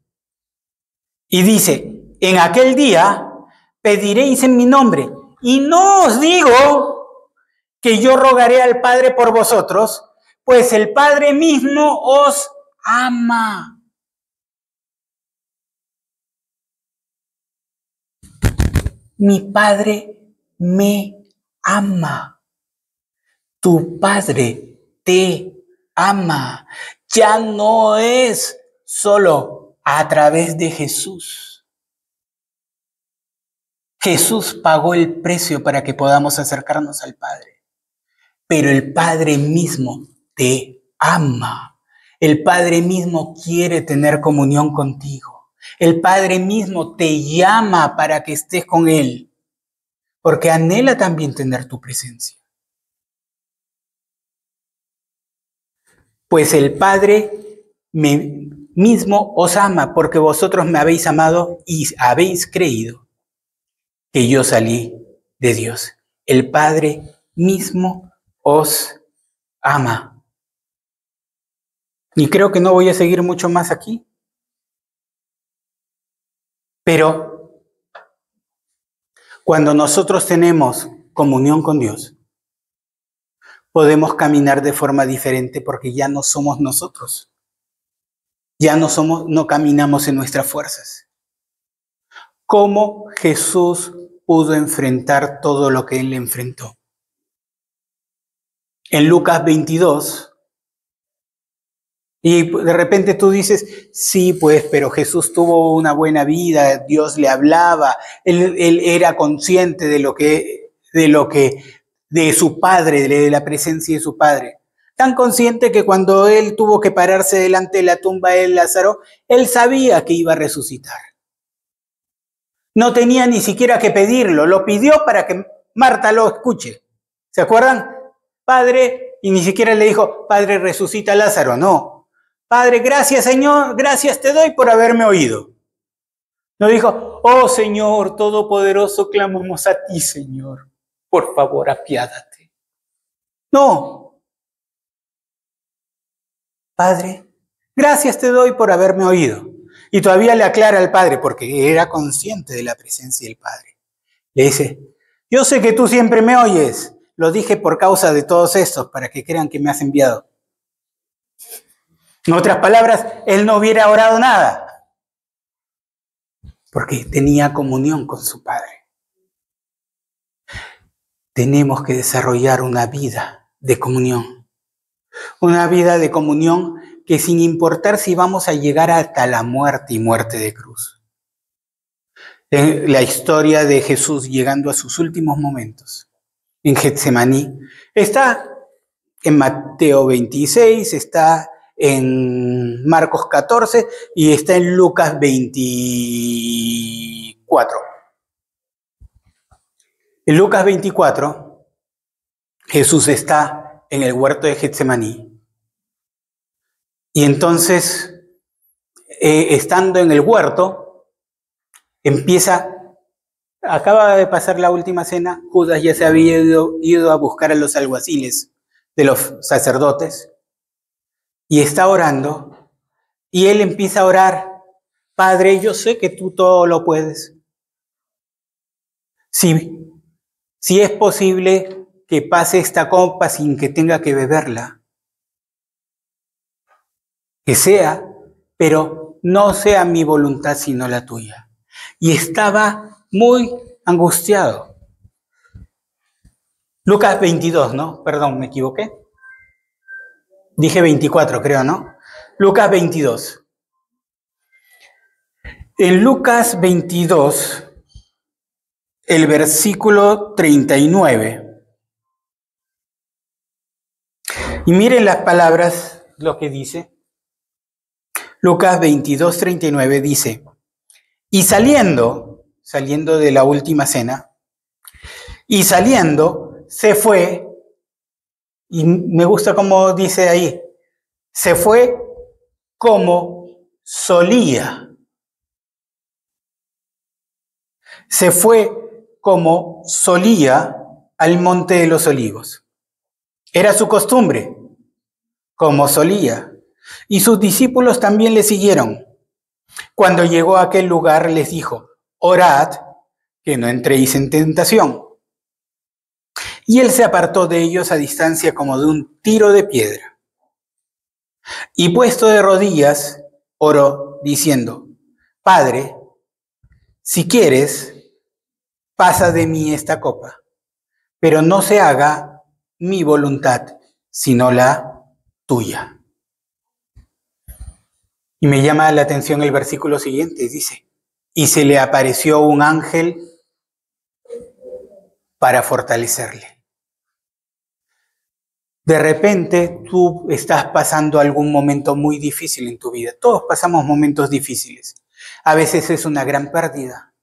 Y dice, en aquel día pediréis en mi nombre. Y no os digo que yo rogaré al Padre por vosotros, pues el Padre mismo os ama. Mi Padre me ama. Tu Padre te ama. Ya no es solo a través de Jesús. Jesús pagó el precio para que podamos acercarnos al Padre. Pero el Padre mismo te ama. El Padre mismo quiere tener comunión contigo. El Padre mismo te llama para que estés con Él, porque anhela también tener tu presencia. Pues el Padre mismo os ama, porque vosotros me habéis amado y habéis creído que yo salí de Dios. El Padre mismo os ama. Y creo que no voy a seguir mucho más aquí. Pero cuando nosotros tenemos comunión con Dios, podemos caminar de forma diferente porque ya no somos nosotros. Ya no caminamos en nuestras fuerzas. ¿Cómo Jesús pudo enfrentar todo lo que él enfrentó? En Lucas 22, y de repente tú dices, sí, pues, pero Jesús tuvo una buena vida, Dios le hablaba, él era consciente de su Padre, de la presencia de su Padre. Tan consciente que cuando él tuvo que pararse delante de la tumba de Lázaro, él sabía que iba a resucitar. No tenía ni siquiera que pedirlo, lo pidió para que Marta lo escuche. ¿Se acuerdan? Padre, y ni siquiera le dijo, Padre, resucita a Lázaro, no. Padre, gracias Señor, gracias te doy por haberme oído. No dijo, oh Señor Todopoderoso, clamamos a ti, Señor. Por favor, apiádate. No. Padre, gracias te doy por haberme oído. Y todavía le aclara al Padre, porque era consciente de la presencia del Padre. Le dice, yo sé que tú siempre me oyes. Lo dije por causa de todos estos, para que crean que me has enviado. En otras palabras, él no hubiera orado nada, porque tenía comunión con su Padre. Tenemos que desarrollar una vida de comunión. Una vida de comunión que sin importar si vamos a llegar hasta la muerte y muerte de cruz. La historia de Jesús llegando a sus últimos momentos en Getsemaní está en Mateo 26, está en Marcos 14 y está en Lucas 24. En Lucas 24, Jesús está en el huerto de Getsemaní. Y entonces, estando en el huerto, acaba de pasar la última cena, Judas ya se había ido a buscar a los alguaciles de los sacerdotes, y está orando, y él empieza a orar, Padre, yo sé que tú todo lo puedes. Si es posible que pase esta copa sin que tenga que beberla, que sea, pero no sea mi voluntad sino la tuya. Y estaba muy angustiado. Lucas 22, ¿no? Perdón, me equivoqué. Dije 24, creo, ¿no? Lucas 22. En Lucas 22, el versículo 39. Y miren las palabras, lo que dice. Lucas 22, 39 dice, y saliendo de la última cena, y saliendo, se fue, y me gusta cómo dice ahí, se fue como solía. Se fue como solía al monte de los olivos. Era su costumbre, como solía. Y sus discípulos también le siguieron. Cuando llegó a aquel lugar les dijo, orad, que no entréis en tentación. Y él se apartó de ellos a distancia como de un tiro de piedra. Y puesto de rodillas, oró diciendo, Padre, si quieres, pasa de mí esta copa, pero no se haga mi voluntad, sino la tuya. Y me llama la atención el versículo siguiente, dice, y se le apareció un ángel para fortalecerle. De repente tú estás pasando algún momento muy difícil en tu vida. Todos pasamos momentos difíciles. A veces es una gran pérdida.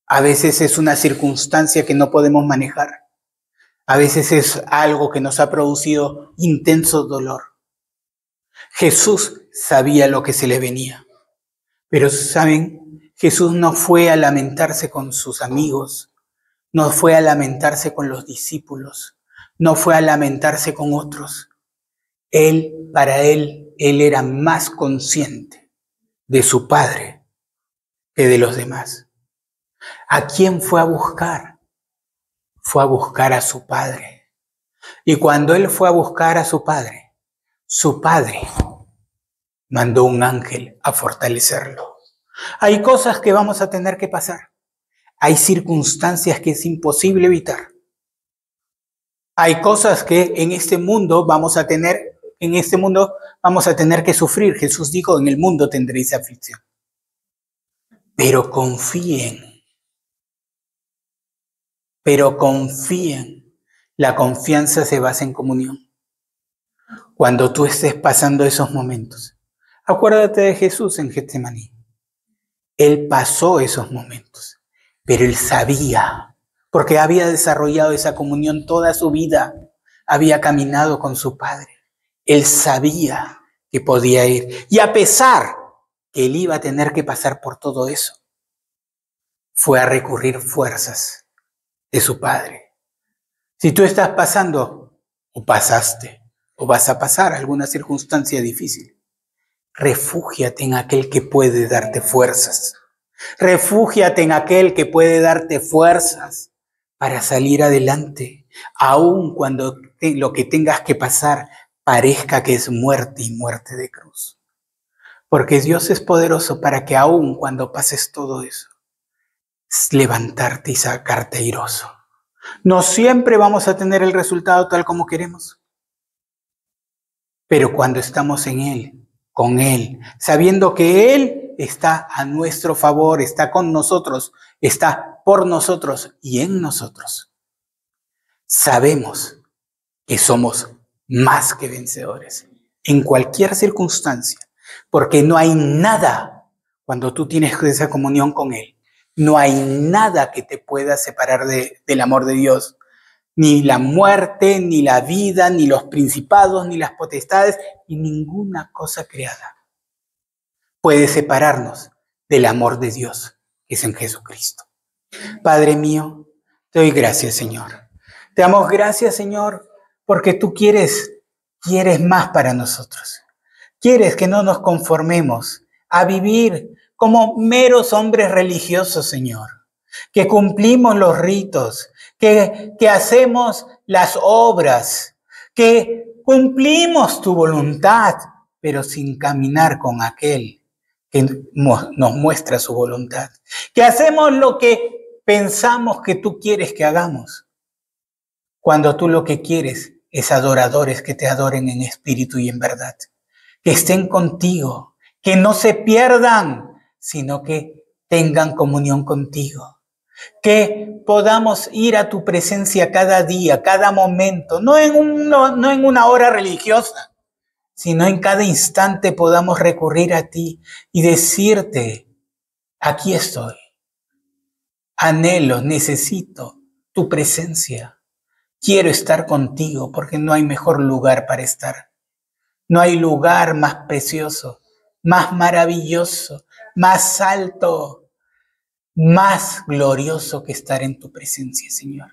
A veces es una circunstancia que no podemos manejar. A veces es algo que nos ha producido intenso dolor. Jesús sabía lo que se le venía. Pero, ¿saben? Jesús no fue a lamentarse con sus amigos, no fue a lamentarse con los discípulos, no fue a lamentarse con otros. Para él era más consciente de su Padre que de los demás. ¿A quién fue a buscar? Fue a buscar a su Padre. Y cuando él fue a buscar a su Padre mandó un ángel a fortalecerlo. Hay cosas que vamos a tener que pasar. Hay circunstancias que es imposible evitar. Hay cosas que en este mundo vamos a tener que sufrir. Jesús dijo, en el mundo tendréis aflicción. Pero confíen. La confianza se basa en comunión. Cuando tú estés pasando esos momentos, acuérdate de Jesús en Getsemaní. Él pasó esos momentos, pero él sabía, porque había desarrollado esa comunión toda su vida, había caminado con su Padre. Él sabía que podía ir, y a pesar que él iba a tener que pasar por todo eso, fue a recurrir fuerzas de su Padre. Si tú estás pasando, o pasaste, o vas a pasar alguna circunstancia difícil, refúgiate en aquel que puede darte fuerzas. Refúgiate en aquel que puede darte fuerzas para salir adelante, aun cuando lo que tengas que pasar parezca que es muerte y muerte de cruz. Porque Dios es poderoso para que aun cuando pases todo eso, levantarte y sacarte airoso. No siempre vamos a tener el resultado tal como queremos. Pero cuando estamos en Él, con Él, sabiendo que Él está a nuestro favor, está con nosotros, está por nosotros y en nosotros, sabemos que somos más que vencedores en cualquier circunstancia, porque no hay nada, cuando tú tienes esa comunión con Él, no hay nada que te pueda separar del amor de Dios. Ni la muerte, ni la vida, ni los principados, ni las potestades, y ninguna cosa creada puede separarnos del amor de Dios, que es en Jesucristo. Padre mío, te doy gracias, Señor. Te damos gracias, Señor, porque tú quieres más para nosotros. Quieres que no nos conformemos a vivir como meros hombres religiosos, Señor, que cumplimos los ritos, que hacemos las obras, que cumplimos tu voluntad, pero sin caminar con aquel que nos muestra su voluntad. Que hacemos lo que pensamos que tú quieres que hagamos, cuando tú lo que quieres es adoradores que te adoren en espíritu y en verdad. Que estén contigo, que no se pierdan, sino que tengan comunión contigo. Que podamos ir a tu presencia cada día, cada momento, no en una hora religiosa, sino en cada instante podamos recurrir a ti y decirte, aquí estoy, anhelo, necesito tu presencia, quiero estar contigo porque no hay mejor lugar para estar, no hay lugar más precioso, más maravilloso, más alto, más glorioso que estar en tu presencia, Señor.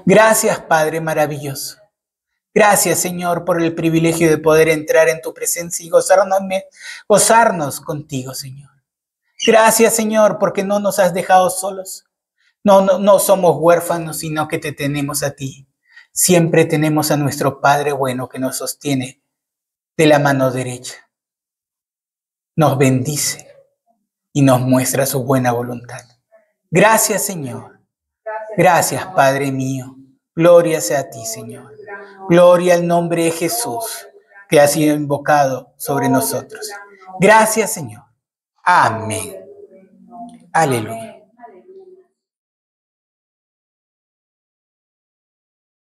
Gracias, Padre maravilloso. Gracias, Señor, por el privilegio de poder entrar en tu presencia y gozarnos contigo, Señor. Gracias, Señor, porque no nos has dejado solos. No somos huérfanos, sino que te tenemos a ti. Siempre tenemos a nuestro Padre bueno que nos sostiene de la mano derecha. Nos bendice y nos muestra su buena voluntad. Gracias, Señor. Gracias, Padre mío. Gloria sea a ti, Señor. Gloria al nombre de Jesús, que ha sido invocado sobre nosotros. Gracias, Señor. Amén. Aleluya.